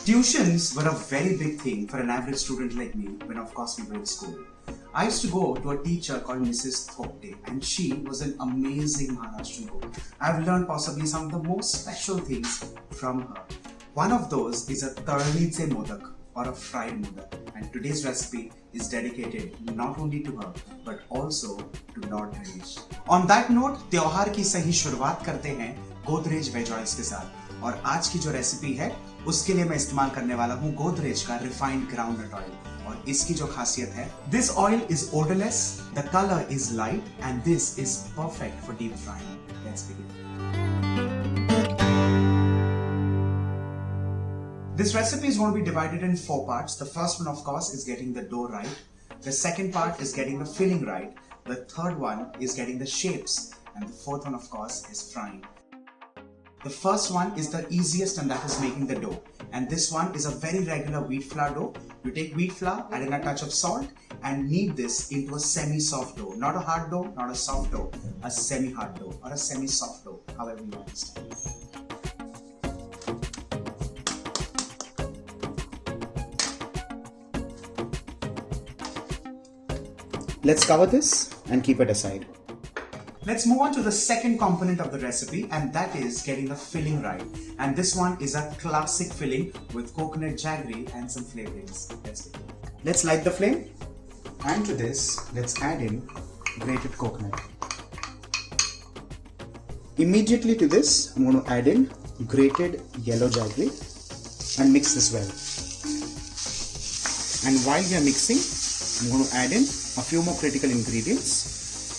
Tuitions were a very big thing for an average student like me when of course we were in school. I used to go to a teacher called Mrs. Thopte, and she was an amazing Maharashtrian cook. I've learned possibly some of the most special things from her. One of those is a tarlidze modak or a fried modak, and today's recipe is dedicated not only to her but also to Lord Ganesh. On that note, त्योहार की सही शुरुआत करते हैं Godrej veg oils के साथ, और आज की जो रेसिपी है उसके लिए मैं इस्तेमाल करने वाला हूँ गोदरेज का रिफाइंड ग्राउंडनट ऑयल। और इसकी जो खासियत है, this oil is odourless, the colour is light and this is perfect for deep frying. Let's begin. This recipe is going to be divided in 4 parts. The first one, of course, is getting the dough right. The second part is getting the filling right. The third one is getting the shapes. And the fourth one, of course, is frying. The first one is the easiest, and that is making the dough. And this one is a very regular wheat flour dough. You take wheat flour, add in a touch of salt, and knead this into a semi-soft dough. Not a hard dough, not a soft dough. A semi-hard dough or a semi-soft dough, however you understand. Let's cover this and keep it aside. Let's move on to the second component of the recipe, and that is getting the filling right. And this one is a classic filling with coconut jaggery and some flavorings. Let's begin. Let's light the flame, and to this, let's add in grated coconut. Immediately to this, I'm going to add in grated yellow jaggery and mix this well. And while we are mixing, I'm going to add in a few more critical ingredients,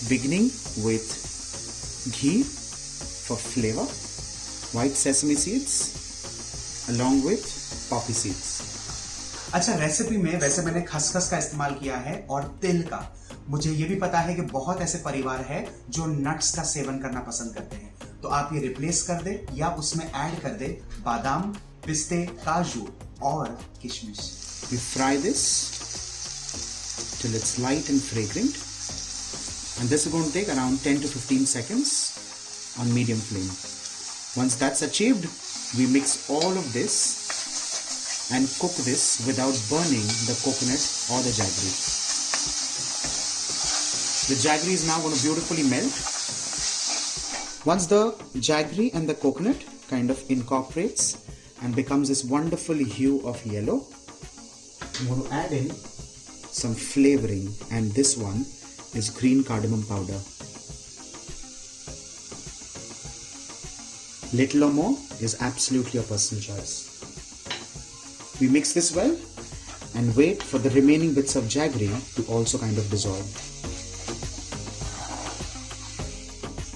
beginning with ghee for flavor, white sesame seeds along with poppy seeds. अच्छा, recipe में वैसे मैंने खसखस का इस्तेमाल किया है और तिल का। मुझे ये भी पता है कि बहुत ऐसे परिवार है जो नट्स का सेवन करना पसंद करते हैं, तो आप ये रिप्लेस कर दे या उसमें ऐड कर दे बादाम, पिस्ते, काजू और किशमिश। We fry this till it's light and fragrant, and this is going to take around 10 to 15 seconds on medium flame. Once that's achieved, we mix all of this and cook this without burning the coconut or the jaggery. The jaggery is now going to beautifully melt. Once the jaggery and the coconut kind of incorporates and becomes this wonderful hue of yellow, I'm going to add in some flavoring, and this one is green cardamom powder. Little or more is absolutely your personal choice. We mix this well and wait for the remaining bits of jaggery to also kind of dissolve.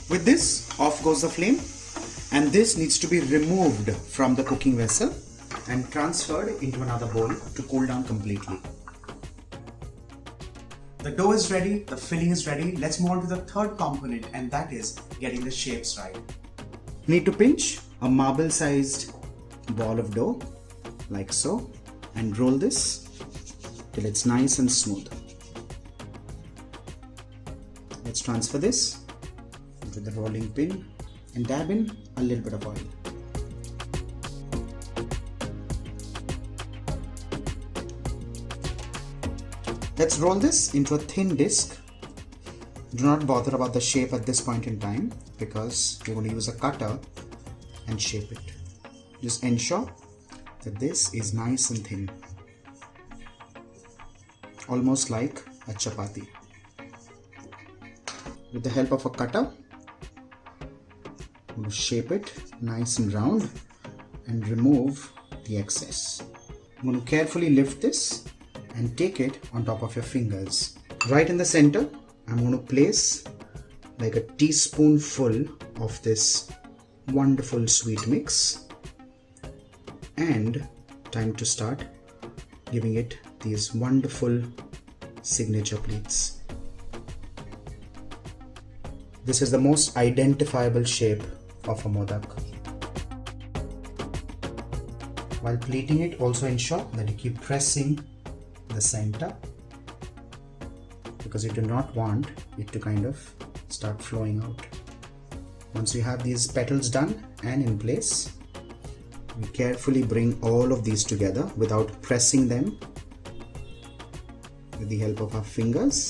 With this, off goes the flame, and this needs to be removed from the cooking vessel and transferred into another bowl to cool down completely. The dough is ready, the filling is ready. Let's move on to the third component, and that is getting the shapes right. Need to pinch a marble-sized ball of dough, like so, and roll this till it's nice and smooth. Let's transfer this into the rolling pin and dab in a little bit of oil. Let's roll this into a thin disc. Do not bother about the shape at this point in time because we're going to use a cutter and shape it. Just ensure that this is nice and thin, almost like a chapati. With the help of a cutter, I'm going to shape it nice and round and remove the excess. I'm going to carefully lift this and take it on top of your fingers. Right in the center, I'm going to place like a teaspoonful of this wonderful sweet mix, and time to start giving it these wonderful signature pleats. This is the most identifiable shape of a modak. While pleating it, also ensure that you keep pressing the center because you do not want it to kind of start flowing out. Once we have these petals done and in place, we carefully bring all of these together without pressing them. With the help of our fingers,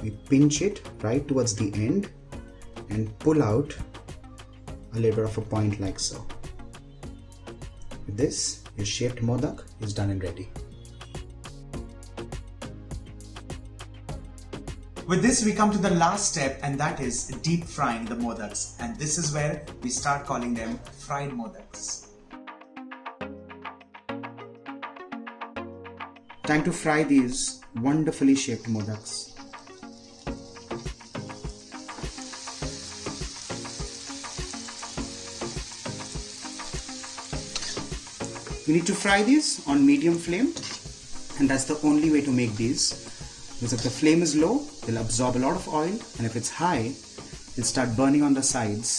we pinch it right towards the end and pull out a little bit of a point like so. With this, your shaped modak is done and ready. With this, we come to the last step, and that is deep frying the modaks. And this is where we start calling them fried modaks. Time to fry these wonderfully shaped modaks. You need to fry these on medium flame, and that's the only way to make these. Because if the flame is low, they'll absorb a lot of oil, and if it's high, they'll start burning on the sides,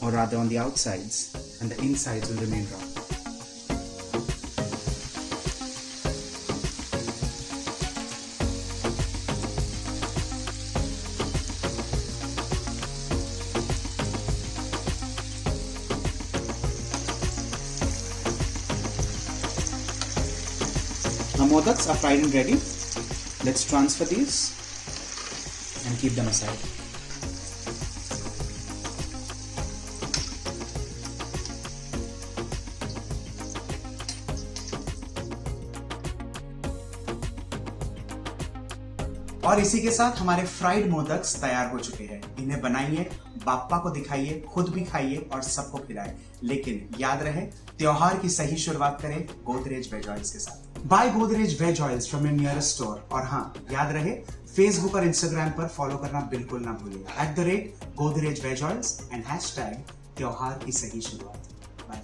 or rather on the outsides, and the insides will remain raw. Our modaks are fried and ready. Let's transfer these and keep them aside. और इसी के साथ हमारे fried modaks तैयार हो चुके हैं। इन्हें बनाइए, बाप्पा को दिखाइए, खुद भी खाइए और सबको खिलाएं। लेकिन याद रहे, त्योहार की सही शुरुआत करें गोदरेज वेज ऑयल्स के साथ। Buy Godrej veg oils from your nearest store. और हाँ, याद रहे, फेसबुक और इंस्टाग्राम पर फॉलो करना बिल्कुल ना भूलिए @Godrej Veg Oils एंड #त्योहार की सही शुरुआत। बाय।